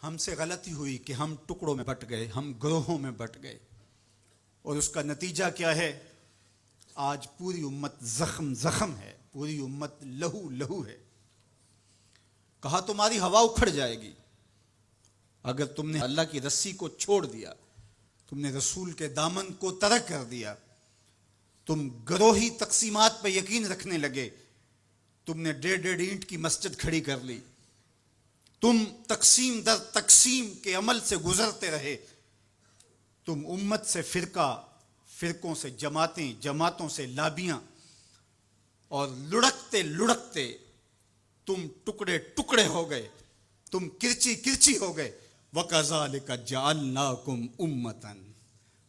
ہم سے غلطی ہوئی کہ ہم ٹکڑوں میں بٹ گئے، ہم گروہوں میں بٹ گئے، اور اس کا نتیجہ کیا ہے؟ آج پوری امت زخم زخم ہے، پوری امت لہو لہو ہے۔ کہا تمہاری ہوا اکھڑ جائے گی اگر تم نے اللہ کی رسی کو چھوڑ دیا، تم نے رسول کے دامن کو ترک کر دیا، تم گروہی تقسیمات پہ یقین رکھنے لگے، تم نے 1.5 اینٹ کی مسجد کھڑی کر لی، تم تقسیم در تقسیم کے عمل سے گزرتے رہے، تم امت سے فرقوں سے جماعتیں، جماعتوں سے لابیاں، اور لڑکتے لڑکتے تم ٹکڑے ٹکڑے ہو گئے، تم کرچی کرچی ہو گئے۔ وَكَذَلِكَ جَعَلْنَاكُمْ أُمَّةً،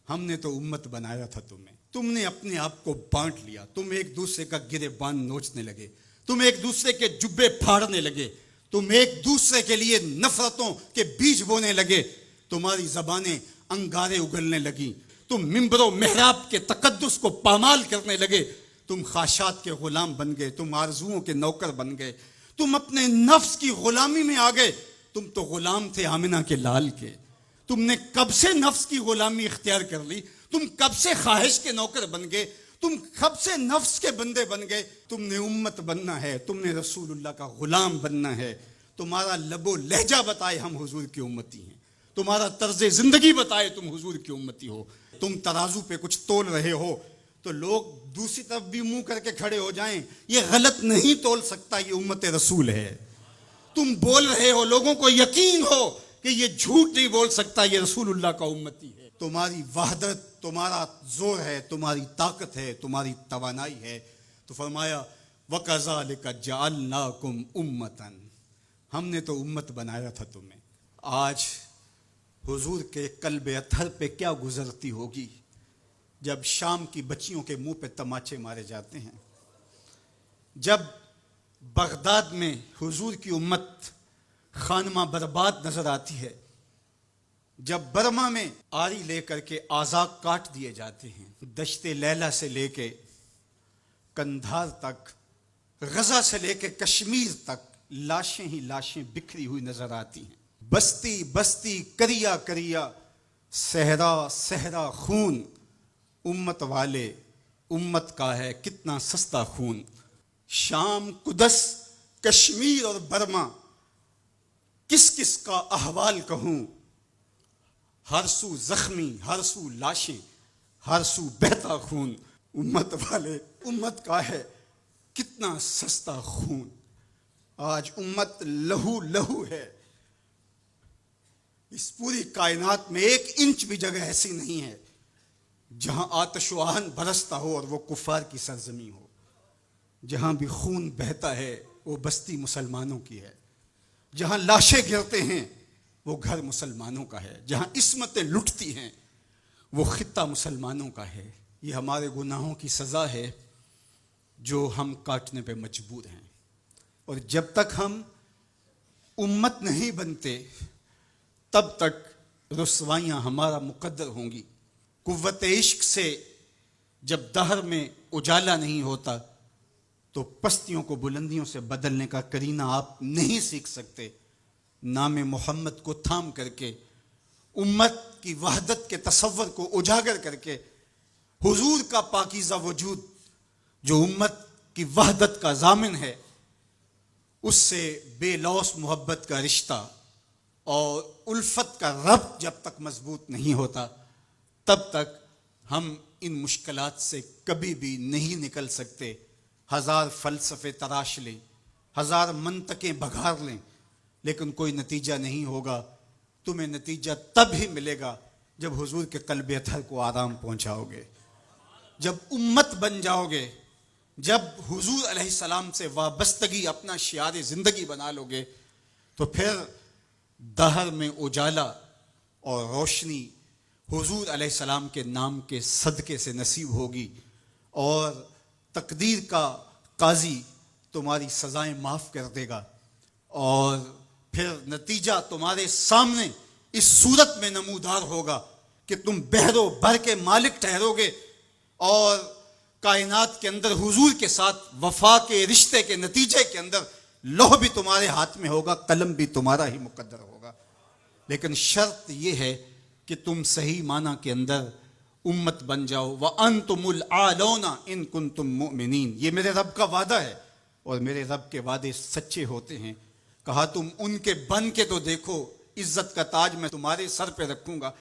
ہم نے تو امت بنایا تھا تمہیں، تم نے اپنے آپ کو بانٹ لیا، تم ایک دوسرے کا گریبان نوچنے لگے، تم ایک دوسرے کے جبے پھاڑنے لگے، تم ایک دوسرے کے لیے نفرتوں کے بیج بونے لگے، تمہاری زبانیں انگارے اگلنے لگیں، تم ممبر و محراب کے تقدس کو پامال کرنے لگے، تم خواہشات کے غلام بن گئے، تم آرزوؤں کے نوکر بن گئے، تم اپنے نفس کی غلامی میں آ گئے۔ تم تو غلام تھے آمنہ کے لال کے، تم نے کب سے نفس کی غلامی اختیار کر لی، تم کب سے خواہش کے نوکر بن گئے، تم کب سے نفس کے بندے بن گئے۔ تم نے امت بننا ہے، تم نے رسول اللہ کا غلام بننا ہے۔ تمہارا لب و لہجہ بتائے ہم حضور کی امتی ہیں، تمہارا طرز زندگی بتائے تم حضور کی امتی ہو۔ تم ترازو پہ کچھ تول رہے ہو تو لوگ دوسری طرف بھی منہ کر کے کھڑے ہو جائیں، یہ غلط نہیں تول سکتا، یہ امت رسول ہے۔ تم بول رہے ہو، لوگوں کو یقین ہو کہ یہ جھوٹ نہیں بول سکتا، یہ رسول اللہ کا امتی ہے۔ تمہاری وحدت، تمہارا زور ہے، تمہاری طاقت ہے، تمہاری توانائی ہے۔ تو فرمایا وَكَذَلِكَ جَعَلْنَاكُمْ أُمَّةً، ہم نے تو امت بنایا تھا تمہیں۔ آج حضور کے قلب اطہر پہ کیا گزرتی ہوگی جب شام کی بچیوں کے منہ پہ تماچے مارے جاتے ہیں، جب بغداد میں حضور کی امت خانمہ برباد نظر آتی ہے، جب برما میں آری لے کر کے اعضاء کاٹ دیے جاتے ہیں، دشت لیلہ سے لے کے کندھار تک، غزہ سے لے کے کشمیر تک لاشیں ہی لاشیں بکھری ہوئی نظر آتی ہیں، بستی بستی کریا کریا، صحرا صحرا خون، امت والے امت کا ہے کتنا سستا خون۔ شام، قدس، کشمیر اور برما، کس کس کا احوال کہوں، ہر سو زخمی، ہر سو لاشیں، ہر سو بہتا خون۔ امت والے امت کا ہے کتنا سستا خون۔ آج امت لہو لہو ہے، اس پوری کائنات میں 1 انچ بھی جگہ ایسی نہیں ہے جہاں آتش و آہن برستا ہو اور وہ کفار کی سرزمین ہو۔ جہاں بھی خون بہتا ہے وہ بستی مسلمانوں کی ہے، جہاں لاشیں گرتے ہیں وہ گھر مسلمانوں کا ہے، جہاں عصمتیں لٹتی ہیں وہ خطہ مسلمانوں کا ہے۔ یہ ہمارے گناہوں کی سزا ہے جو ہم کاٹنے پہ مجبور ہیں، اور جب تک ہم امت نہیں بنتے تب تک رسوائیاں ہمارا مقدر ہوں گی۔ قوت عشق سے جب دہر میں اجالا نہیں ہوتا تو پستیوں کو بلندیوں سے بدلنے کا کرینہ آپ نہیں سیکھ سکتے۔ نام محمد کو تھام کر کے، امت کی وحدت کے تصور کو اجاگر کر کے، حضور کا پاکیزہ وجود جو امت کی وحدت کا ضامن ہے، اس سے بے لوث محبت کا رشتہ اور الفت کا ربط جب تک مضبوط نہیں ہوتا تب تک ہم ان مشکلات سے کبھی بھی نہیں نکل سکتے۔ 1000 فلسفے تراش لیں، 1000 منطقیں بگھار لیں، لیکن کوئی نتیجہ نہیں ہوگا۔ تمہیں نتیجہ تب ہی ملے گا جب حضور کے قلب اطہر کو آرام پہنچاؤ گے، جب امت بن جاؤ گے، جب حضور علیہ السلام سے وابستگی اپنا شعار زندگی بنا لو گے، تو پھر دہر میں اجالا اور روشنی حضور علیہ السلام کے نام کے صدقے سے نصیب ہوگی، اور تقدیر کا قاضی تمہاری سزائیں معاف کر دے گا، اور پھر نتیجہ تمہارے سامنے اس صورت میں نمودار ہوگا کہ تم بحر و بر کے مالک ٹھہرو گے، اور کائنات کے اندر حضور کے ساتھ وفا کے رشتے کے نتیجے کے اندر لوح بھی تمہارے ہاتھ میں ہوگا، قلم بھی تمہارا ہی مقدر ہوگا۔ لیکن شرط یہ ہے کہ تم صحیح معنی کے اندر امت بن جاؤ. وَأَنْتُمُ الْعَالَوْنَ إِن كُنتُم مُؤْمِنِينَ. یہ میرے رب کا وعدہ ہے اور میرے رب کے وعدے سچے ہوتے ہیں. کہا تم ان کے بن کے تو دیکھو، عزت کا تاج میں تمہارے سر پہ رکھوں گا.